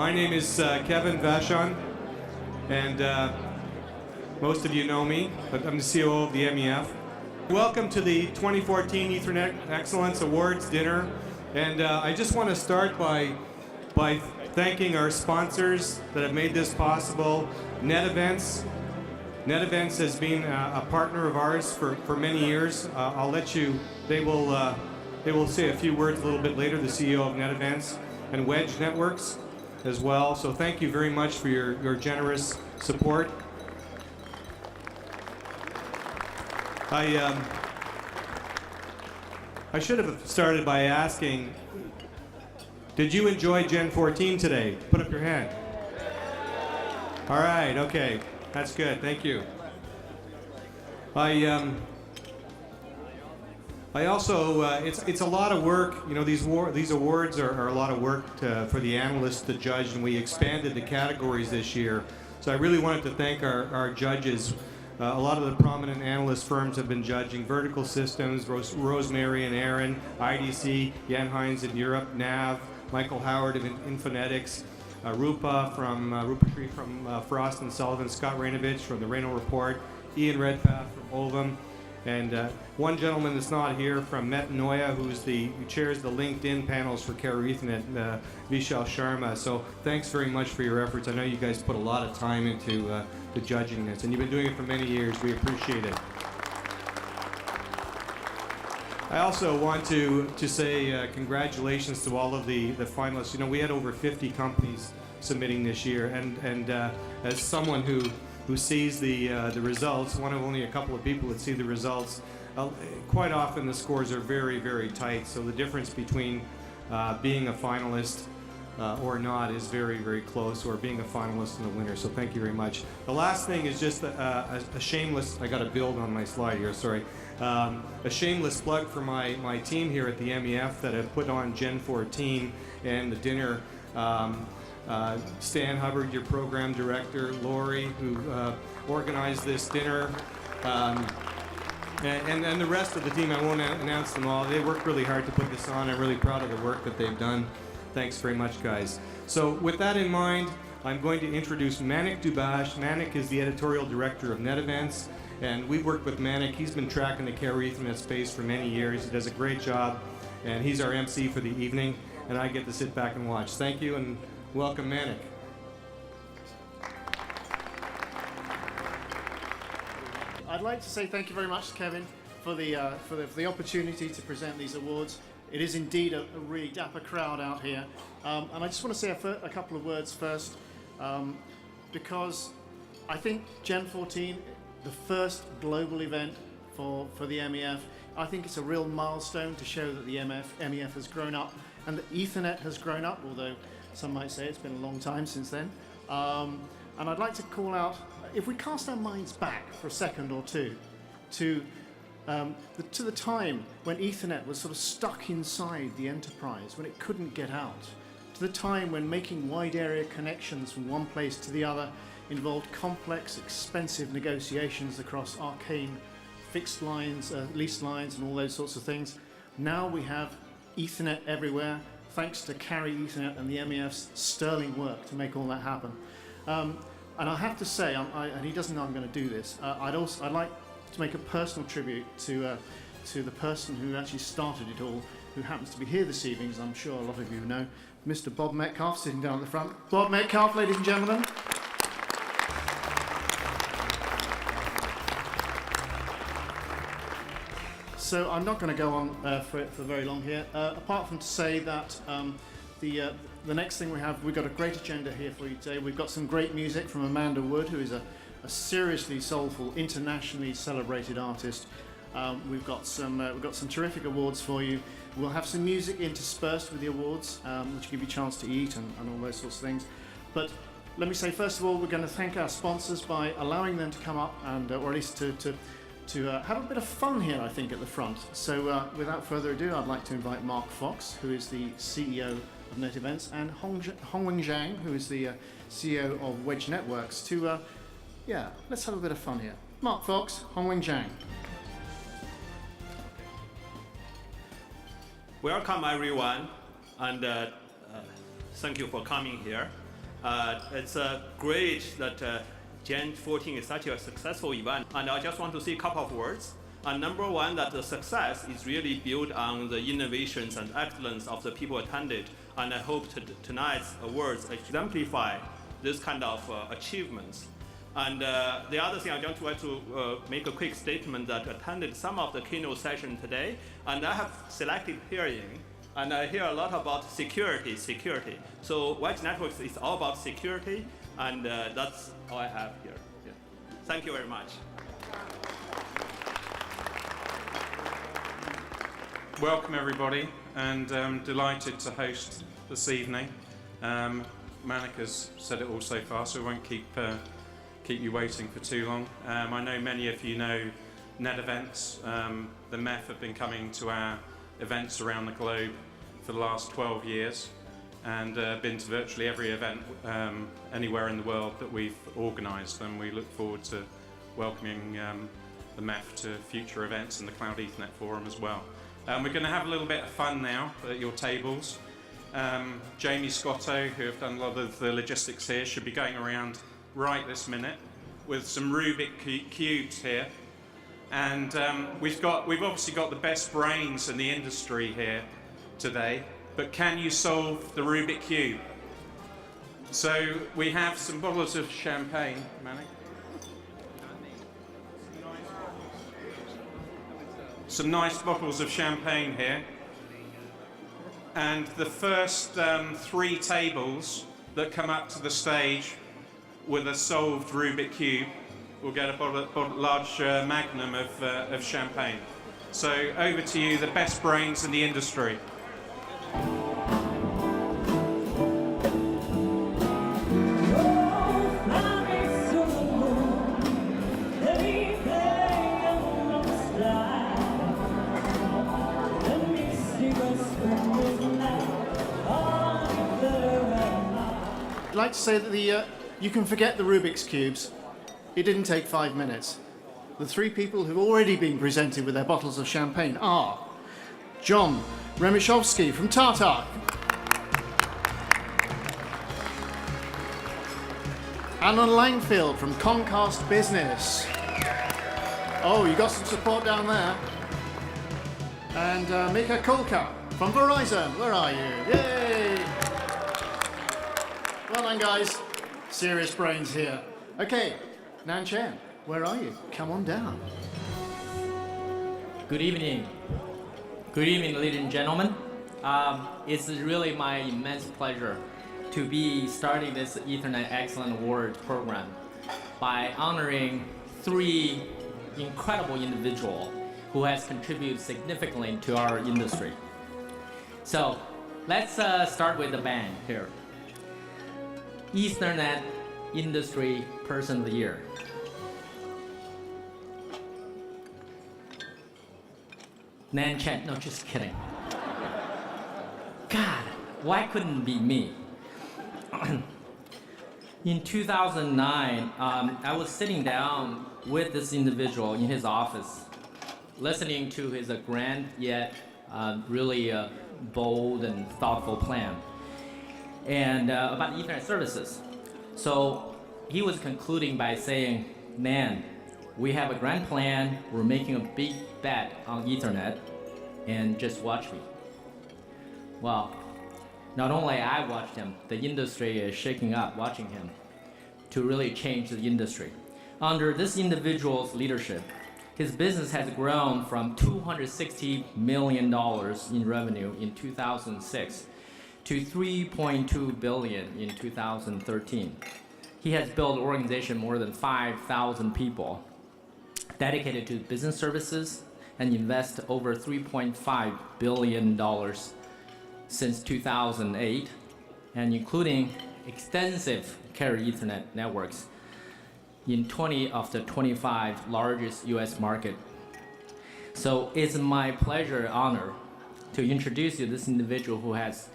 My name is Kevin Vachon, and most of you know me, but I'm the COO of the MEF. Welcome to the 2014 Ethernet Excellence Awards dinner, and I just want to start by thanking our sponsors that have made this possible. NetEvents. NetEvents has been a partner of ours for many years. I'll let you. They will say a few words a little bit later. The CEO of NetEvents and Wedge Networks as well. So thank you very much for your generous support. I should have started by asking, did you enjoy Gen 14 today? Put up your hand. All right, okay, that's good, thank you. I also, it's a lot of work, you know, these awards are a lot of work for the analysts to judge, and we expanded the categories this year. So I really wanted to thank our judges. A lot of the prominent analyst firms have been judging Vertical Systems, Rosemary and Aaron, IDC, Jan Heinz in Europe, NAV, Michael Howard of Infonetics, Rupa Tree from Frost & Sullivan, Scott Rainovich from the Reno Report, Ian Redpath from Ovum, and one gentleman that's not here from Metanoia, who chairs the LinkedIn panels for Carrier Ethernet, Vishal Sharma. So thanks very much for your efforts. I know you guys put a lot of time into judging this, and you've been doing it for many years. We appreciate it. I also want to say congratulations to all of the finalists. You know, we had over 50 companies submitting this year, and as someone who sees the results, one of only a couple of people that see the results, quite often the scores are very, very tight. So the difference between being a finalist or not is very, very close, or being a finalist and a winner. So thank you very much. The last thing is just a shameless, I got to build on my slide here, sorry. A shameless plug for my team here at the MEF that have put on Gen 14 and the dinner. Stan Hubbard, your program director, Lori, who organized this dinner, and the rest of the team. I won't announce them all. They worked really hard to put this on. I'm really proud of the work that they've done. Thanks very much, guys. So with that in mind, I'm going to introduce Manik Dubash. Manik is the editorial director of NetEvents, and we've worked with Manik. He's been tracking the Carrier Ethernet space for many years. He does a great job, and he's our MC for the evening, and I get to sit back and watch. Thank you, and welcome, Manik. I'd like to say thank you very much, Kevin, for the opportunity to present these awards. It is indeed a really dapper crowd out here, and I just want to say a couple of words first, because I think Gen 14, the first global event for the MEF, I think it's a real milestone to show that the MEF has grown up and that Ethernet has grown up, although some might say it's been a long time since then. And I'd like to call out, if we cast our minds back for a second or two to the time when Ethernet was sort of stuck inside the enterprise, when it couldn't get out, to the time when making wide area connections from one place to the other involved complex, expensive negotiations across arcane fixed lines, leased lines, and all those sorts of things. Now we have Ethernet everywhere, thanks to Carrier Ethernet and the MEF's sterling work to make all that happen. And I have to say, and he doesn't know I'm going to do this, I'd like to make a personal tribute to the person who actually started it all, who happens to be here this evening, as I'm sure a lot of you know, Mr. Bob Metcalf, sitting down at the front. Bob Metcalf, ladies and gentlemen. So I'm not going to go on for very long here, apart from to say that the next thing we've got a great agenda here for you today. We've got some great music from Amanda Wood, who is a seriously soulful, internationally celebrated artist. We've got some terrific awards for you. We'll have some music interspersed with the awards, which give you a chance to eat and all those sorts of things. But let me say, first of all, we're going to thank our sponsors by allowing them to come up and, or at least to have a bit of fun here, I think, at the front. So without further ado, I'd like to invite Mark Fox, who is the CEO of NetEvents, and Hongwen Zhang, who is the CEO of Wedge Networks, to, let's have a bit of fun here. Mark Fox, Hongwen Zhang. Welcome everyone, and thank you for coming here. It's great that Gen 14 is such a successful event, and I just want to say a couple of words. Number one, that the success is really built on the innovations and excellence of the people attended, and I hope tonight's awards exemplify this kind of achievements. And the other thing, I just want to make a quick statement that attended some of the keynote sessions today, and I have selected hearing, and I hear a lot about security. So Wedge Networks is all about security, and that's all I have here. Yeah. Thank you very much. Welcome everybody, and delighted to host this evening. Manika's said it all so far, so we won't keep you waiting for too long. I know many of you know Net Events. The MEF have been coming to our events around the globe for the last 12 years, and been to virtually every event anywhere in the world that we've organised, and we look forward to welcoming the MEF to future events and the Cloud Ethernet Forum as well. We're going to have a little bit of fun now at your tables. Jamie Scotto, who have done a lot of the logistics here, should be going around right this minute with some Rubik cubes here. And we've obviously got the best brains in the industry here today, but can you solve the Rubik cube? So we have some bottles of champagne, Manny. Some nice bottles of champagne here, and the first 3 tables that come up to the stage with a solved Rubik cube will get a large magnum of champagne. So over to you, the best brains in the industry. I'd like to say that you can forget the Rubik's Cubes. It didn't take 5 minutes. The 3 people who've already been presented with their bottles of champagne are John Remishowski from Tata, Alan Langfield from Comcast Business. Oh, you got some support down there. And Mika Kulka from Verizon. Where are you? Yay! Well done, guys. Serious brains here. Okay, Nan Chen, where are you? Come on down. Good evening. Good evening, ladies and gentlemen. It's really my immense pleasure to be starting this Ethernet Excellent Awards program by honoring 3 incredible individuals who has contributed significantly to our industry. So let's start with the bang here. Ethernet Industry Person of the Year. Nan Chen, no, just kidding. God, why couldn't it be me? In 2009, I was sitting down with this individual in his office, listening to his grand yet really bold and thoughtful plan, and about Ethernet services. So he was concluding by saying, "Man, we have a grand plan. We're making a big bet on Ethernet, and just watch me." Well, not only I watched him, the industry is shaking up watching him to really change the industry. Under this individual's leadership, his business has grown from $260 million in revenue in 2006 to $3.2 billion in 2013. He has built an organization more than 5,000 people dedicated to business services and invest over $3.5 billion since 2008, and including extensive carrier Ethernet networks in 20 of the 25 largest US market. So it's my pleasure and honor to introduce you to this individual who has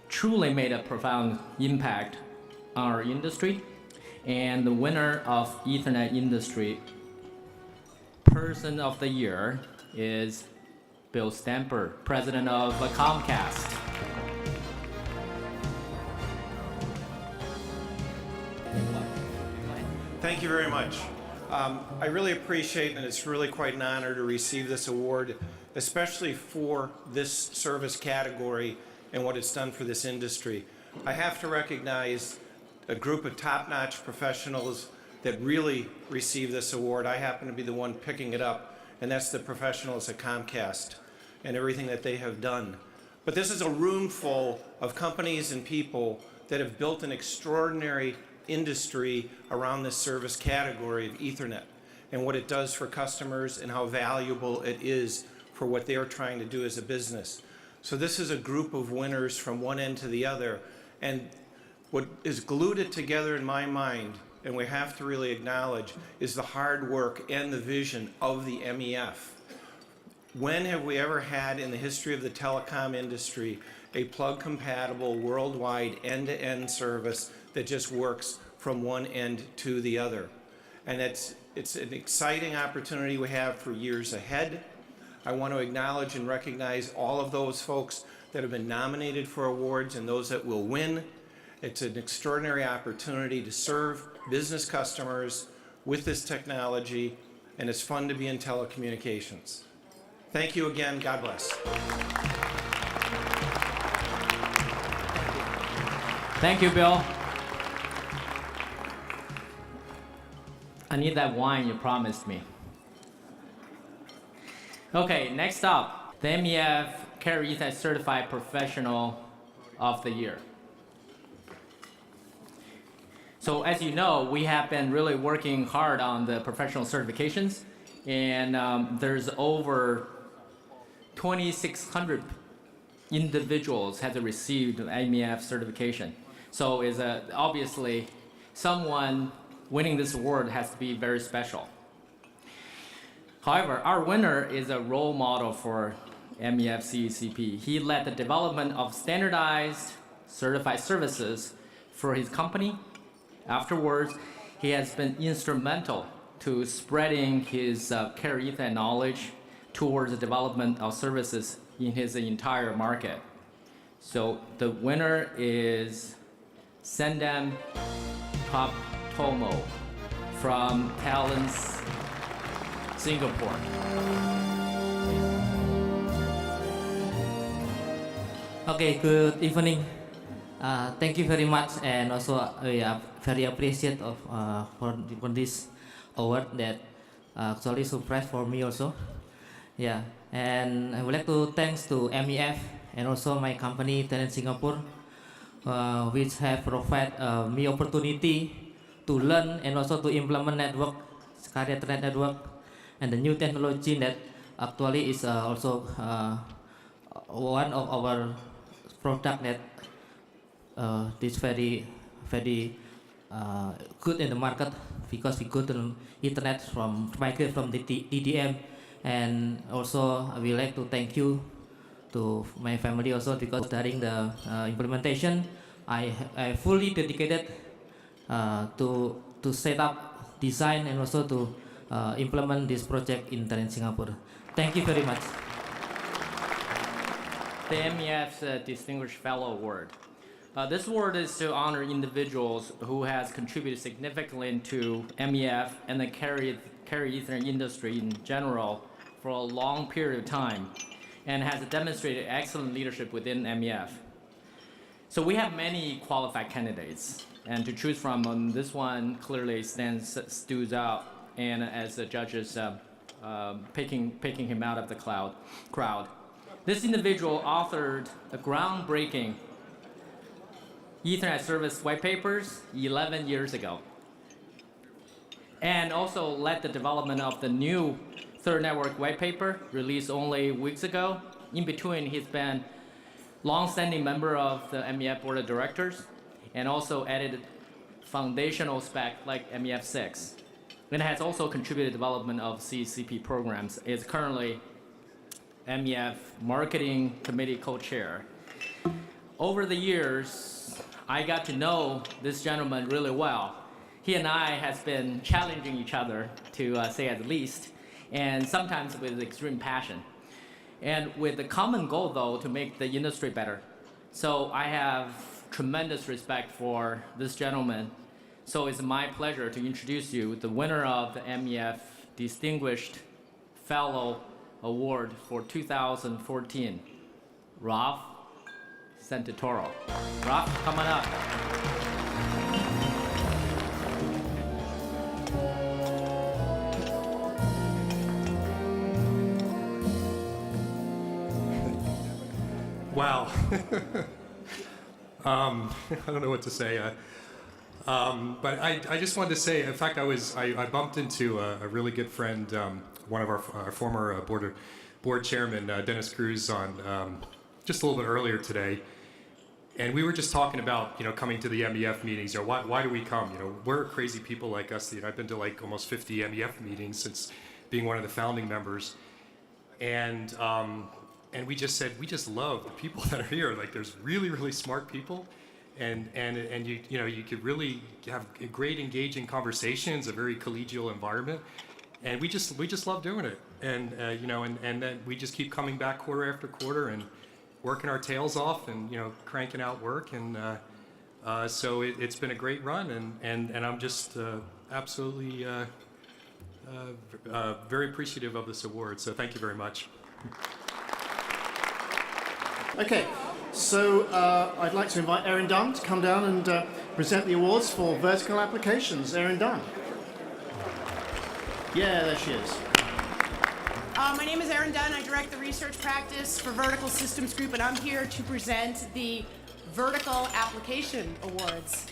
truly made a profound impact on our industry, and the winner of Ethernet Industry Person of the Year is Bill Stamper, president of Comcast. Thank you very much. I really appreciate, and it's really quite an honor to receive this award, especially for this service category and what it's done for this industry. I have to recognize a group of top-notch professionals that really receive this award. I happen to be the one picking it up, and that's the professionals at Comcast and everything that they have done. But this is a room full of companies and people that have built an extraordinary industry around this service category of Ethernet and what it does for customers and how valuable it is for what they are trying to do as a business. So this is a group of winners from one end to the other, and what is glued it together in my mind, and we have to really acknowledge, is the hard work and the vision of the MEF. When have we ever had in the history of the telecom industry a plug-compatible, worldwide, end-to-end service that just works from one end to the other? And it's an exciting opportunity we have for years ahead. I want to acknowledge and recognize all of those folks that have been nominated for awards and those that will win. It's an extraordinary opportunity to serve business customers with this technology, and it's fun to be in telecommunications. Thank you again. God bless. Thank you, Bill. I need that wine you promised me. Okay, next up, the MEF Carrier Ethernet Certified Professional of the Year. So as you know, we have been really working hard on the professional certifications, and there's over 2,600 individuals have received MEF certification. So is obviously someone winning this award has to be very special. However, our winner is a role model for MEF CECP. He led the development of standardized certified services for his company. Afterwards, he has been instrumental to spreading his Carrier Ethernet knowledge towards the development of services in his entire market. So the winner is Sendam Tomo from Talents, Singapore. Okay, good evening. Thank you very much, and also we are very appreciative of for this award that actually surprise for me also. Yeah, and I would like to thanks to MEF and also my company Talent Singapore, which have provided me opportunity to learn and also to implement network, Carrier Ethernet network, and the new technology that actually is also one of our product that is very good in the market, because we go to Ethernet from migrate from the DDM, and also I would like to thank you to my family also, because during the implementation I fully dedicated to set up, design, and also to implement this project in Talent Singapore. Thank you very much. The MEF's Distinguished Fellow Award. This award is to honor individuals who has contributed significantly to MEF and the Carrier Ethernet industry in general for a long period of time, and has demonstrated excellent leadership within MEF. So we have many qualified candidates, and to choose from, this one clearly stands out, and as the judges picking him out of the crowd. This individual authored a groundbreaking Ethernet service white papers 11 years ago, and also led the development of the new third network white paper released only weeks ago. In between, he's been long-standing member of the MEF board of directors, and also added foundational spec like MEF 6, and has also contributed development of CCP programs. Is currently MEF Marketing Committee co-chair. Over the years, I got to know this gentleman really well. He and I has been challenging each other, to say at least, and sometimes with extreme passion. And with the common goal, though, to make the industry better. So I have tremendous respect for this gentleman So it's my pleasure to introduce you the winner of the MEF Distinguished Fellow Award for 2014, Ralph Santatoro. Ralph, come on up. Wow. I don't know what to say. But I just wanted to say, in fact, I bumped into a really good friend, one of our former board chairman, Dennis Cruz, on just a little bit earlier today. And we were just talking about, coming to the MEF meetings. Why do we come? We're crazy people like us. I've been to like almost 50 MEF meetings since being one of the founding members. And we just said, we just love the people that are here. Like, there's really, really smart people. And you could really have great engaging conversations, a very collegial environment. And we just love doing it. And then we just keep coming back quarter after quarter and working our tails off and, cranking out work. And so it's been a great run. And I'm just absolutely very appreciative of this award. So thank you very much. Okay, so I'd like to invite Erin Dunn to come down and present the awards for vertical applications. Erin Dunn. Yeah, there she is. My name is Erin Dunn. I direct the research practice for Vertical Systems Group, and I'm here to present the Vertical Application Awards.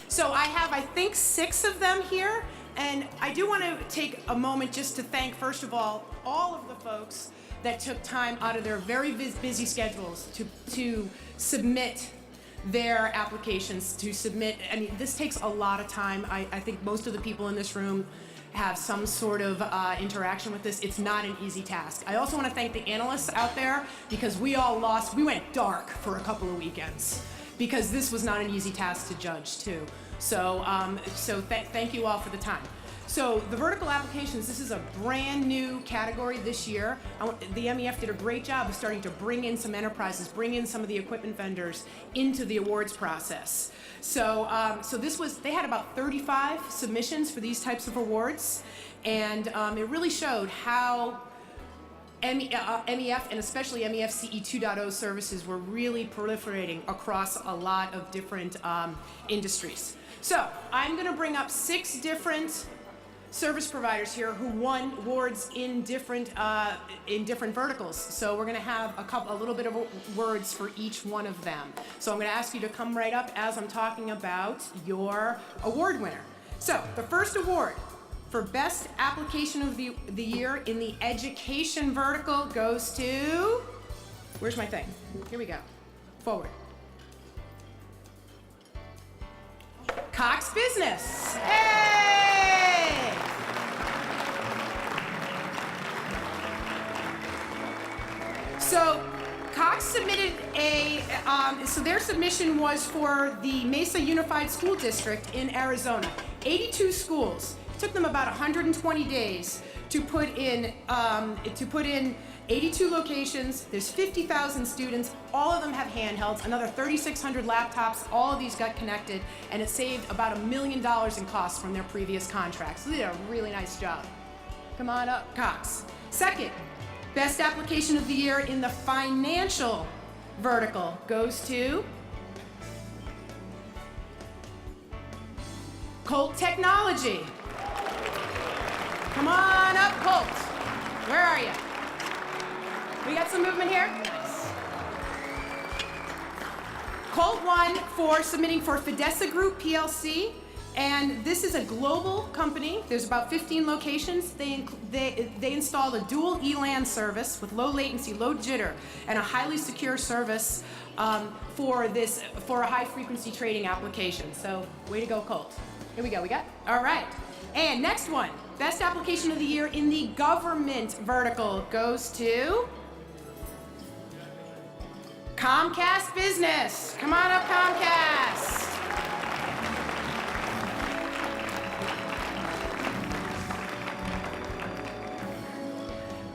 So I have, I think, 6 of them here, and I do want to take a moment just to thank, first of all of the folks that took time out of their very busy schedules to submit their applications, this takes a lot of time. I think most of the people in this room have some sort of interaction with this. It's not an easy task. I also want to thank the analysts out there, because we went dark for a couple of weekends, because this was not an easy task to judge too. So, thank you all for the time. So the vertical applications, this is a brand new category this year. The MEF did a great job of starting to bring in some enterprises, bring in some of the equipment vendors into the awards process. So, they had about 35 submissions for these types of awards, and it really showed how MEF, and especially MEF CE 2.0 services, were really proliferating across a lot of different industries. So I'm going to bring up 6 different service providers here who won awards in different verticals. So we're going to have a little bit of words for each one of them. So I'm going to ask you to come right up as I'm talking about your award winner. So the first award for Best Application of the Year in the Education vertical goes to, where's my thing? Here we go. Forward. Cox Business. Hey! So Cox submitted so their submission was for the Mesa Unified School District in Arizona. 82 schools. It took them about 120 days to put in 82 locations. There's 50,000 students. All of them have handhelds. Another 3,600 laptops. All of these got connected, and it saved about $1 million in costs from their previous contracts. So they did a really nice job. Come on up, Cox. Second, Best Application of the Year in the Financial vertical goes to Colt Technology. Come on up, Colt. Where are you? We got some movement here? Nice. Colt won for submitting for Fidessa Group PLC, and this is a global company. There's about 15 locations. They installed a dual ELAN service with low latency, low jitter, and a highly secure service for a high frequency trading application. So way to go, Colt. Here we go. We got? All right. And next one, Best Application of the Year in the Government vertical goes to Comcast Business. Come on up, Comcast.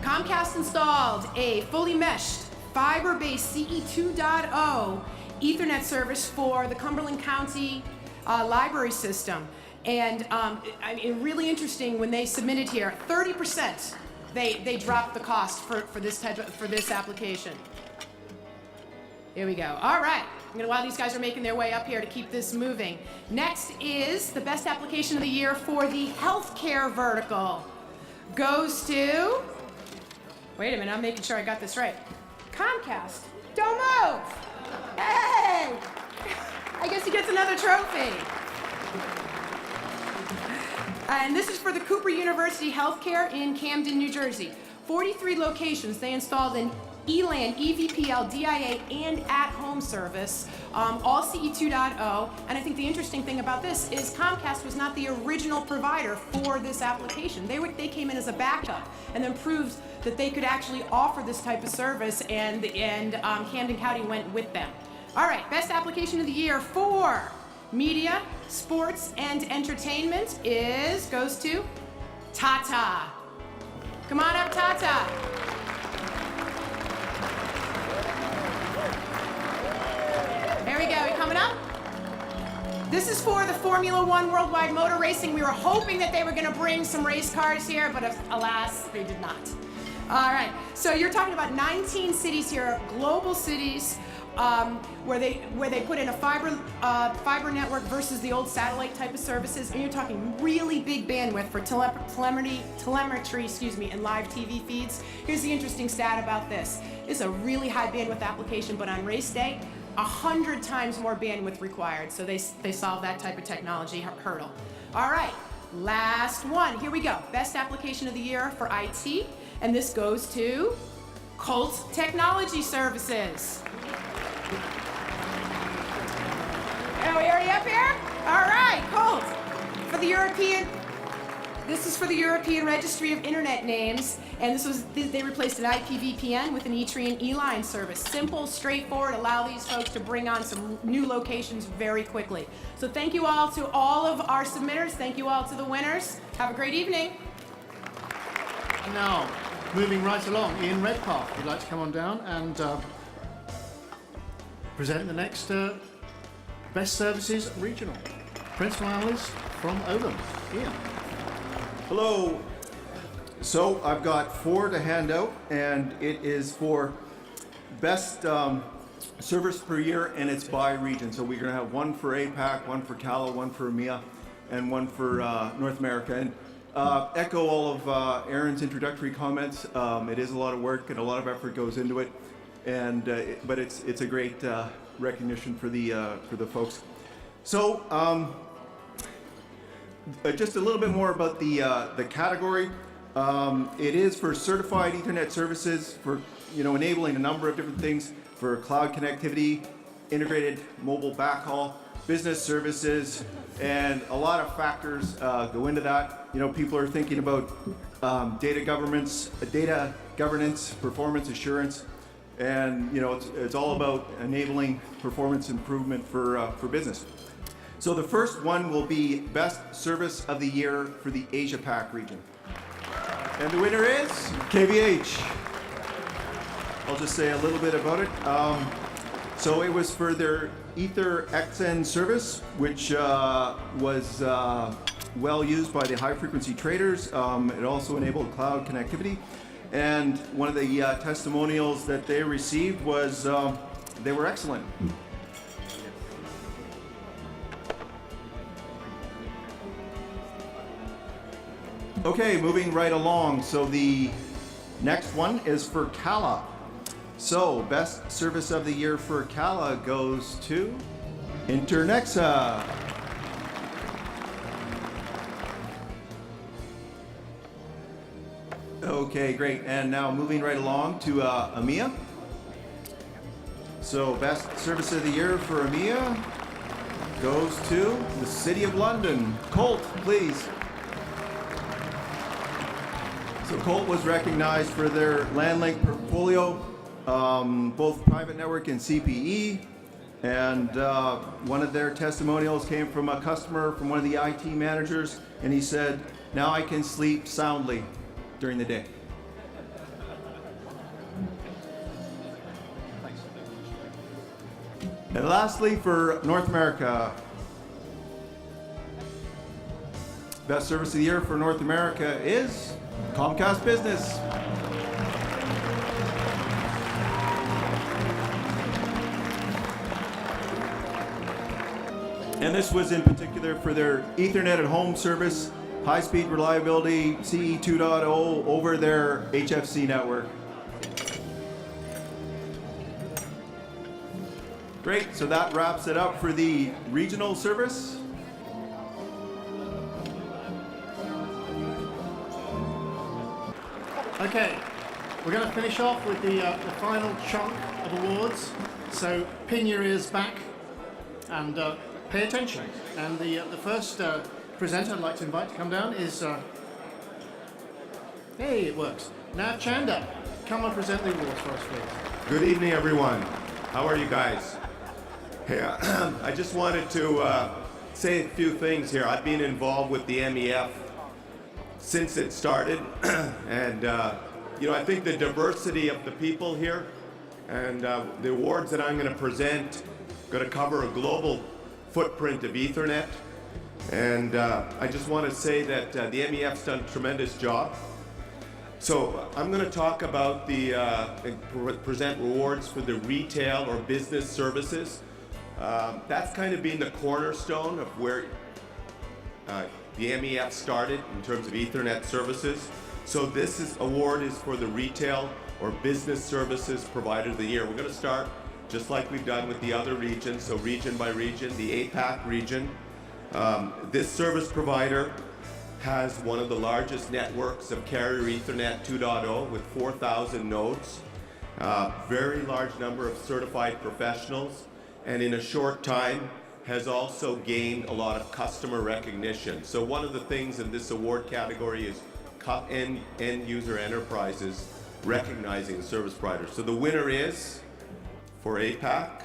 Comcast installed a fully meshed, fiber-based CE 2.0 Ethernet service for the Cumberland County library system. And I mean, really interesting when they submitted here, 30% they dropped the cost for this application. Here we go. All right. While these guys are making their way up here to keep this moving. Next is the best application of the year for the healthcare vertical. Goes to, wait a minute, I'm making sure I got this right. Comcast. Don't move. Hey! I guess he gets another trophy. And this is for the Cooper University Healthcare in Camden, New Jersey. 43 locations. They installed an ELAN, EVPL, DIA, and at-home service, all CE 2.0. And I think the interesting thing about this is Comcast was not the original provider for this application. They came in as a backup and then proved that they could actually offer this type of service, and Camden County went with them. All right, best application of the year for media, sports, and entertainment goes to Tata. Come on up, Tata. There we go. You coming up? This is for the Formula One Worldwide Motor Racing. We were hoping that they were going to bring some race cars here, but alas, they did not. All right. So you're talking about 19 cities here, global cities, where they put in a fiber network versus the old satellite type of services, and you're talking really big bandwidth for telemetry, and live TV feeds. Here's the interesting stat about this: it's a really high bandwidth application, but on race day, 100 times more bandwidth required. So they solved that type of technology hurdle. All right, last one. Here we go. Best application of the year for IT, and this goes to Colt Technology Services. Are we already up here? All right, Colt. This is for the European Registry of Internet Names, and they replaced an IPVPN with an E-Tree E-Line service. Simple, straightforward, allow these folks to bring on some new locations very quickly. So thank you all to all of our submitters. Thank you all to the winners. Have a great evening. And now, moving right along, Ian Redpath, would you like to come on down and present the next Best Services Regional. Principal Analyst from Olam. Ian. Hello. So I've got 4 to hand out, and it is for best service per year, and it's by region. So we're going to have one for APAC, one for Gala, one for EMEA, and one for North America. And echo all of Aaron's introductory comments. It is a lot of work and a lot of effort goes into it, and but it's a great recognition for the folks. So just a little bit more about the category. It is for certified Ethernet services for enabling a number of different things for cloud connectivity, integrated mobile backhaul, business services, and a lot of factors go into that. People are thinking about data governance, performance assurance, and it's all about enabling performance improvement for business. So the first one will be Best Service of the Year for the Asia Pac region. And the winner is KVH. I'll just say a little bit about it. So it was for their Ether XN service, which was well used by the high frequency traders. It also enabled cloud connectivity. And one of the testimonials that they received was they were excellent. Okay, moving right along. So the next one is for Gala. So best service of the year for Gala goes to Internexa. Okay, great. And now moving right along to EMEA. So best service of the year for EMEA goes to the City of London. Colt, please. So Colt was recognized for their LandLink portfolio, both private network and CPE. And one of their testimonials came from a customer, from one of the IT managers, and he said, "Now I can sleep soundly during the day." And lastly, for North America. Best Service of the Year for North America is Comcast Business. And this was in particular for their Ethernet at Home service, high-speed reliability, CE 2.0 over their HFC network. Great, so that wraps it up for the regional service. Okay, we're going to finish off with the final chunk of awards. So pin your ears back and pay attention. And the first presenter I'd like to invite to come down is, hey, it works. Nav Chanda, come and present the awards for us, please. Good evening, everyone. How are you guys? Hey, I just wanted to say a few things here. I've been involved with the MEF since it started, and you know, I think the diversity of the people here and the awards that I'm going to present going to cover a global footprint of Ethernet, and I just want to say that the MEF's done a tremendous job. So I'm going to talk about the present rewards for the retail or business services. That's kind of been the cornerstone of where the MEF started in terms of Ethernet services. So this award is for the retail or business services provider of the year. We're going to start just like we've done with the other regions, so region by region, the APAC region. This service provider has one of the largest networks of carrier Ethernet 2.0 with 4,000 nodes, very large number of certified professionals, and in a short time has also gained a lot of customer recognition. So one of the things in this award category is end user enterprises recognizing the service provider. So the winner is, for APAC,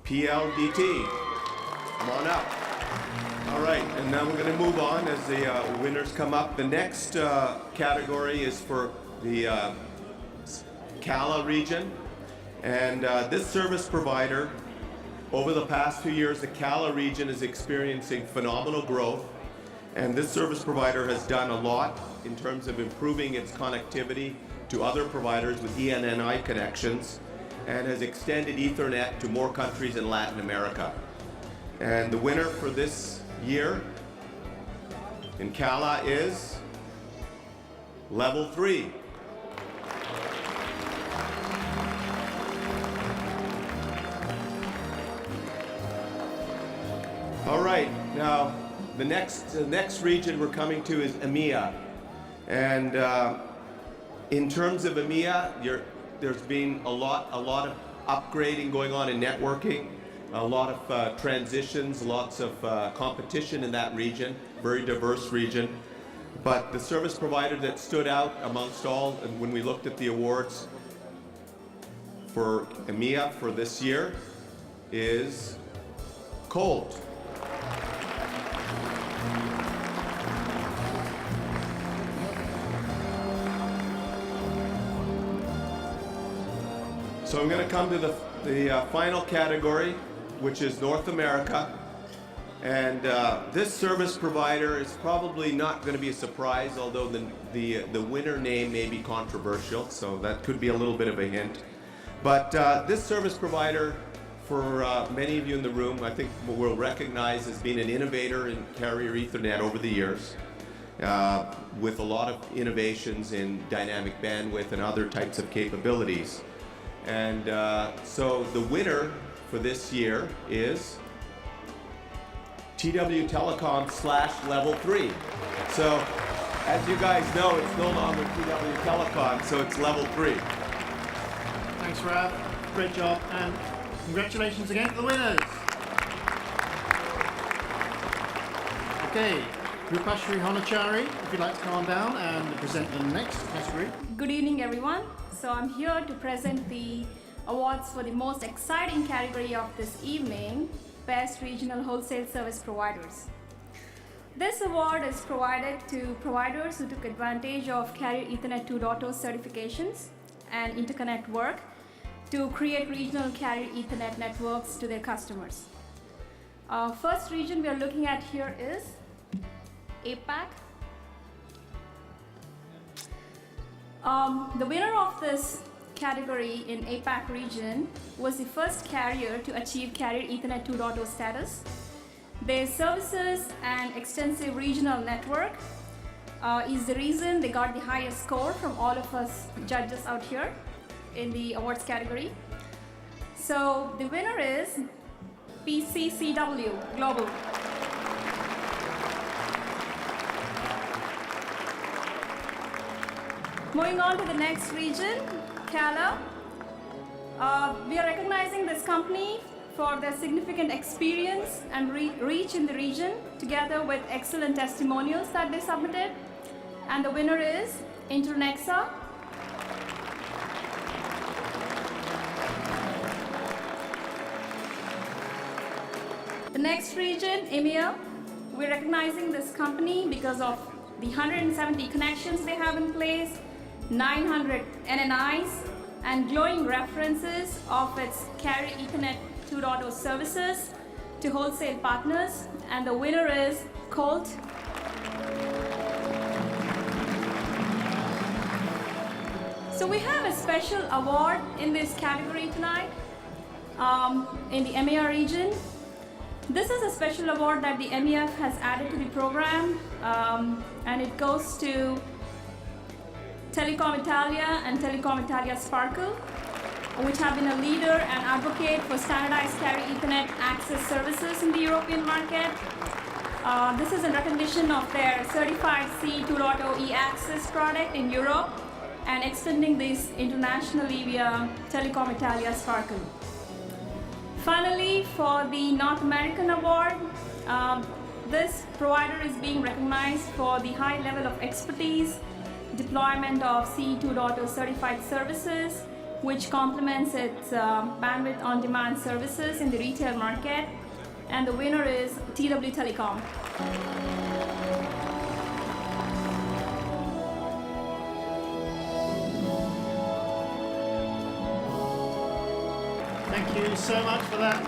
PLDT. Come on up. All right, and now we're going to move on as the winners come up. The next category is for the Gala region. And this service provider, over the past few years, the Gala region is experiencing phenomenal growth. And this service provider has done a lot in terms of improving its connectivity to other providers with ENNI connections and has extended Ethernet to more countries in Latin America. And the winner for this year in Gala is Level 3. All right, now the next region we're coming to is EMEA. And in terms of EMEA, there's been a lot of upgrading going on in networking, a lot of transitions, lots of competition in that region, very diverse region. But the service provider that stood out amongst all, and when we looked at the awards for EMEA for this year, is Colt. So I'm going to come to the final category, which is North America. And this service provider is probably not going to be a surprise, although the winner name may be controversial, so that could be a little bit of a hint. But this service provider, for many of you in the room, I think will recognize as being an innovator in carrier Ethernet over the years, with a lot of innovations in dynamic bandwidth and other types of capabilities. And so the winner for this year is TW Telecom / Level 3. So as you guys know, it's no longer TW Telecom, so it's Level 3. Thanks, Rav. Great job, and congratulations again to the winners. Okay, Rupashri Honachari, if you'd like to come on down and present the next category. Good evening, everyone. So I'm here to present the awards for the most exciting category of this evening, Best Regional Wholesale Service Providers. This award is provided to providers who took advantage of Carrier Ethernet 2.0 certifications and interconnect work to create regional Carrier Ethernet networks to their customers. First region we are looking at here is APAC. The winner of this category in APAC region was the first carrier to achieve Carrier Ethernet 2.0 status. Their services and extensive regional network is the reason they got the highest score from all of us judges out here in the awards category. So the winner is PCCW Global. Moving on to the next region, Gala. We are recognizing this company for their significant experience and reach in the region, together with excellent testimonials that they submitted. And the winner is Internexa. The next region, EMEA. We're recognizing this company because of the 170 connections they have in place, 900 NNIs, and glowing references of its Carrier Ethernet 2.0 services to wholesale partners. And the winner is Colt. So we have a special award in this category tonight in the EMEA region. This is a special award that the MEF has added to the program, and it goes to Telecom Italia and Telecom Italia Sparkle, which have been a leader and advocate for standardized Carrier Ethernet access services in the European market. This is in recognition of their certified C 2.0 e-access product in Europe and extending this internationally via Telecom Italia Sparkle. Finally, for the North American award, this provider is being recognized for the high level of expertise, deployment of C 2.0 certified services, which complements its bandwidth on-demand services in the retail market. And the winner is TW Telecom. Thank you so much for that.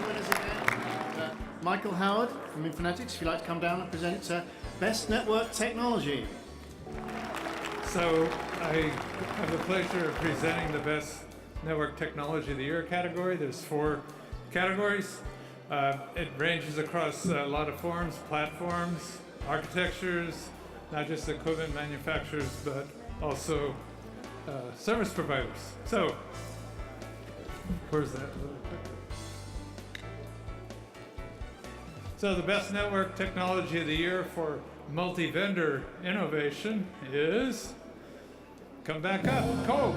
Winners again. Michael Howard from Infinetics, if you'd like to come down and present Best Network Technology. So I have the pleasure of presenting the Best Network Technology of the Year category. There's 4 categories. It ranges across a lot of forms, platforms, architectures, not just equipment manufacturers, but also service providers. So, where's that? So the Best Network Technology of the Year for multi-vendor innovation is, come back up, Cole.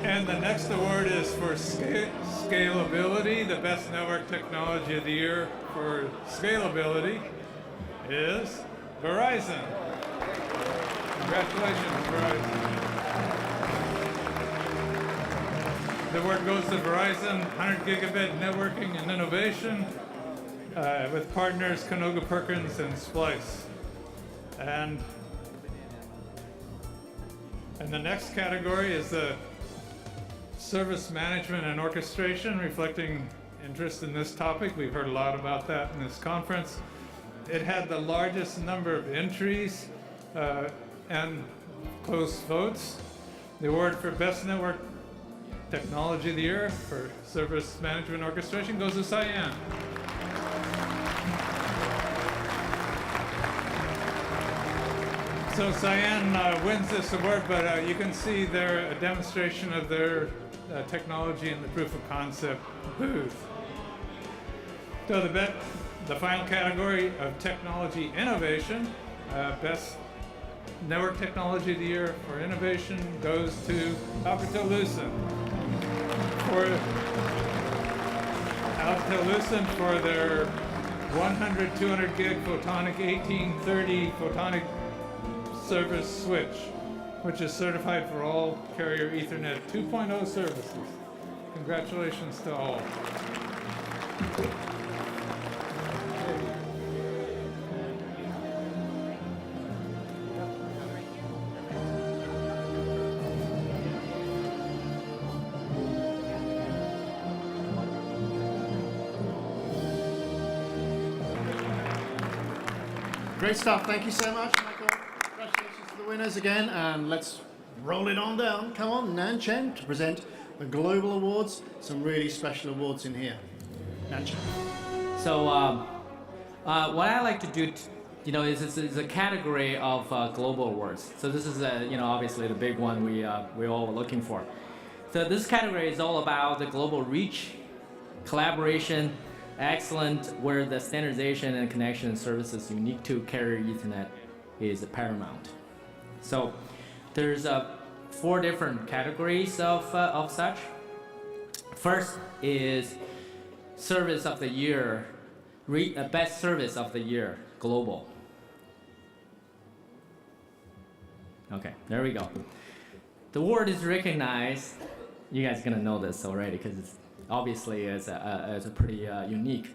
And the next award is for scalability. The Best Network Technology of the Year for scalability is Verizon. Congratulations, Verizon. The award goes to Verizon, 100 gigabit networking and innovation with partners Canoga Perkins and Splice. And the next category is the service management and orchestration, reflecting interest in this topic. We've heard a lot about that in this conference. It had the largest number of entries and close votes. The award for Best Network Technology of the Year for Service Management Orchestration goes to Cyan. So Cyan wins this award, but you can see a demonstration of their technology in the proof of concept booth. So the final category of technology innovation, Best Network Technology of the Year for innovation goes to Alcatel-Lucent. For Alcatel-Lucent for their 100, 200 gig photonic 1830 photonic service switch, which is certified for all Carrier Ethernet 2.0 services. Congratulations to all. Great stuff. Thank you so much, Michael. Congratulations to the winners again. And let's roll it on down. Come on, Nan Chen, to present the Global Awards. Some really special awards in here. Nan Chen. So what I like to do, is a category of global awards. So this is, obviously the big one we all are looking for. So this category is all about the global reach, collaboration, excellent, where the standardization and connection services unique to carrier Ethernet is paramount. So there's 4 different categories of such. First is Service of the Year, Best Service of the Year, Global. Okay, there we go. The award is recognized. You guys are gonna know this already because it's obviously it's a pretty unique.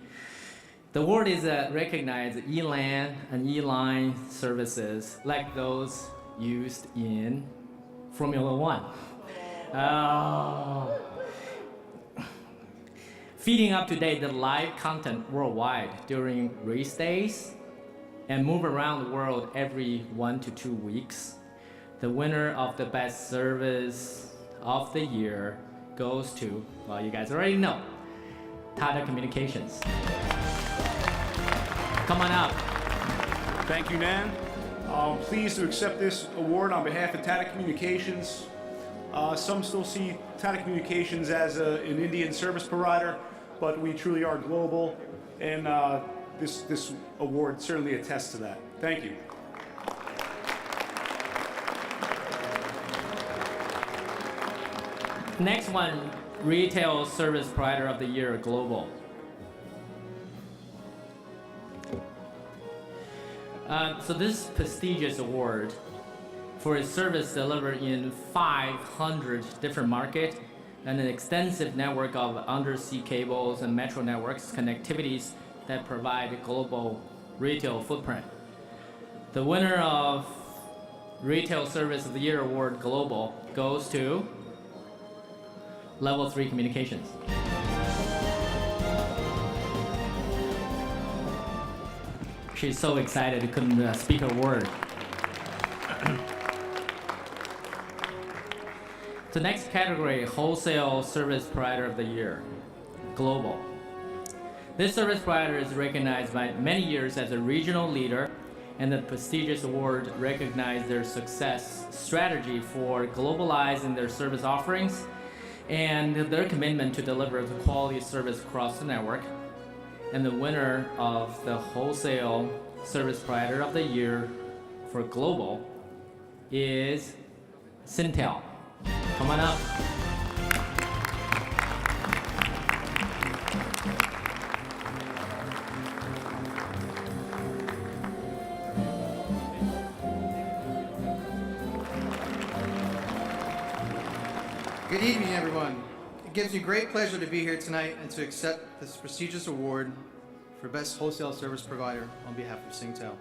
The award is recognized ELAN and E-line services like those used in Formula One. Feeding up to date the live content worldwide during race days and move around the world every 1 to 2 weeks. The winner of the Best Service of the Year goes to, well, you guys already know, Tata Communications. Come on up. Thank you, Nan. I'm pleased to accept this award on behalf of Tata Communications. Some still see Tata Communications as an Indian service provider, but we truly are global, and this award certainly attests to that. Thank you. Next one, Retail Service Provider of the Year, Global. So this prestigious award for its service delivered in 500 different markets and an extensive network of undersea cables and metro networks connectivities that provide a global retail footprint. The winner of Retail Service of the Year Award Global goes to Level 3 Communications. She's so excited she couldn't speak a word. The next category, Wholesale Service Provider of the Year, Global. This service provider is recognized by many years as a regional leader, and the prestigious award recognizes their success strategy for globalizing their service offerings and their commitment to deliver the quality service across the network. And the winner of the Wholesale Service Provider of the Year for Global is Syntel. Come on up. Good evening, everyone. It gives me great pleasure to be here tonight and to accept this prestigious award for Best Wholesale Service Provider on behalf of Singtel.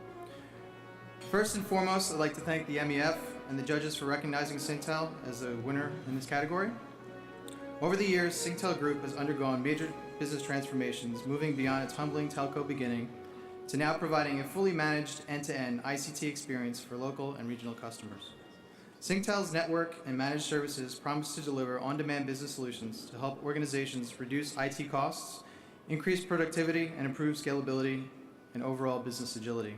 First and foremost, I'd like to thank the MEF and the judges for recognizing Singtel as a winner in this category. Over the years, Singtel Group has undergone major business transformations, moving beyond its humbling telco beginning to now providing a fully managed end-to-end ICT experience for local and regional customers. Singtel's network and managed services promise to deliver on-demand business solutions to help organizations reduce IT costs, increase productivity, and improve scalability and overall business agility.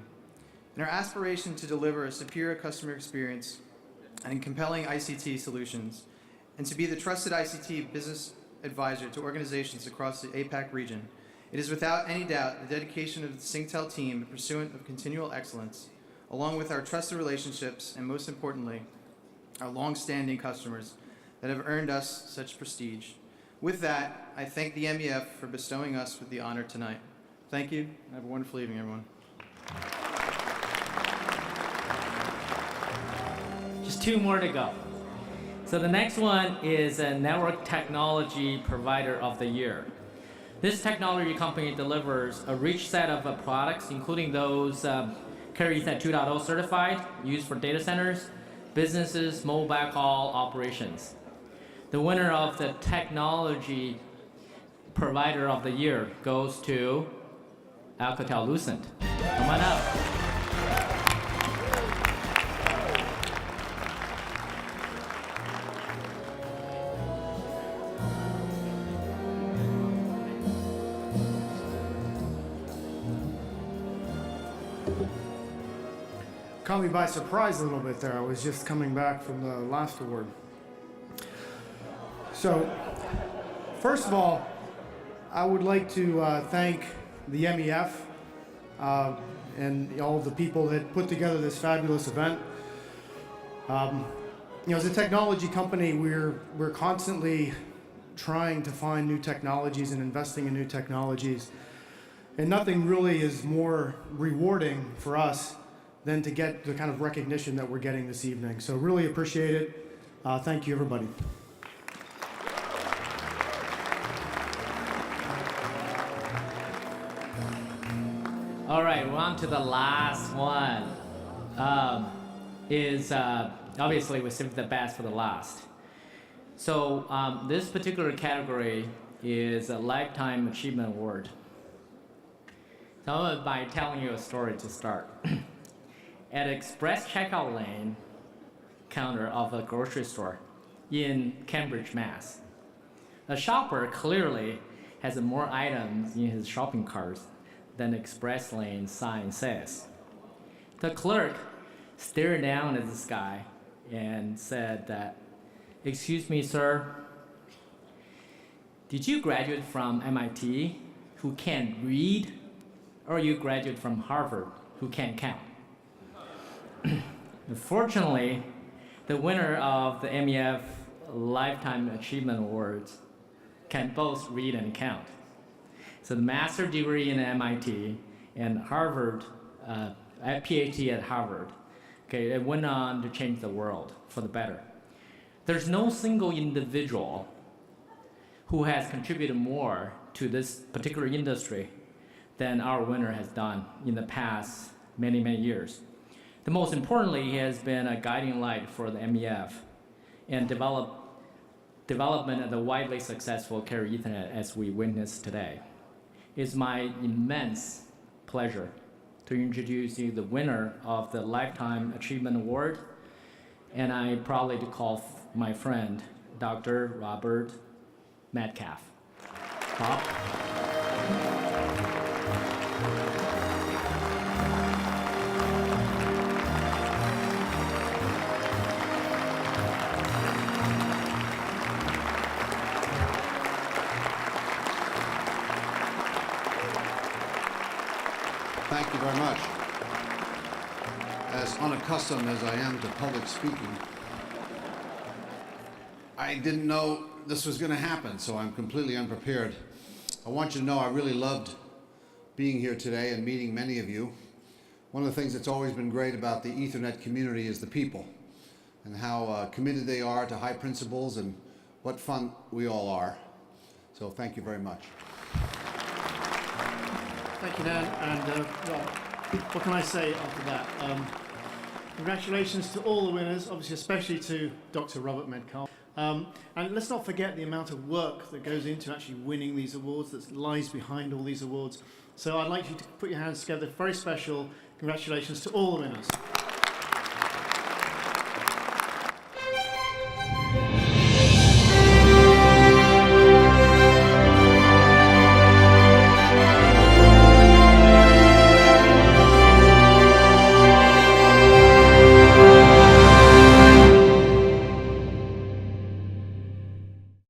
In our aspiration to deliver a superior customer experience and compelling ICT solutions, and to be the trusted ICT business advisor to organizations across the APAC region, it is without any doubt the dedication of the Singtel team in pursuit of continual excellence, along with our trusted relationships and, most importantly, our long-standing customers that have earned us such prestige. With that, I thank the MEF for bestowing us with the honor tonight. Thank you, and have a wonderful evening, everyone. Just 2 more to go. So the next one is a Network Technology Provider of the Year. This technology company delivers a rich set of products, including those Carrier Ethernet 2.0 certified, used for data centers, businesses, mobile backhaul operations. The winner of the Technology Provider of the Year goes to Alcatel-Lucent. Come on up. caught me by surprise a little bit there. I was just coming back from the last award. So, first of all, I would like to thank the MEF and all of the people that put together this fabulous event. As a technology company, we're constantly trying to find new technologies and investing in new technologies. And nothing really is more rewarding for us than to get the kind of recognition that we're getting this evening. So really appreciate it. Thank you, everybody. All right, we're on to the last one. Obviously we saved the best for the last. So this particular category is a Lifetime Achievement Award. So I'm gonna by telling you a story to start. At express checkout lane counter of a grocery store in Cambridge, Mass. A shopper clearly has more items in his shopping cart than express lane sign says. The clerk stared down at this guy and said that, "Excuse me, sir, did you graduate from MIT who can't read, or you graduate from Harvard who can't count?" Fortunately, the winner of the MEF Lifetime Achievement Awards can both read and count. So the master's degree in MIT and Harvard, a PhD at Harvard, okay, it went on to change the world for the better. There's no single individual who has contributed more to this particular industry than our winner has done in the past many, many years. The most importantly, he has been a guiding light for the MEF and development of the widely successful Carrier Ethernet as we witness today. It's my immense pleasure to introduce you the winner of the Lifetime Achievement Award, and I proudly to call my friend, Dr. Robert Metcalf. Bob? Thank you very much. As unaccustomed as I am to public speaking, I didn't know this was going to happen, so I'm completely unprepared. I want you to know I really loved being here today and meeting many of you. One of the things that's always been great about the Ethernet community is the people and how committed they are to high principles and what fun we all are. So thank you very much. Thank you, Dan. And well, what can I say after that? Congratulations to all the winners, obviously especially to Dr. Robert Metcalf. And let's not forget the amount of work that goes into actually winning these awards, that lies behind all these awards. So I'd like you to put your hands together. Very special congratulations to all the winners.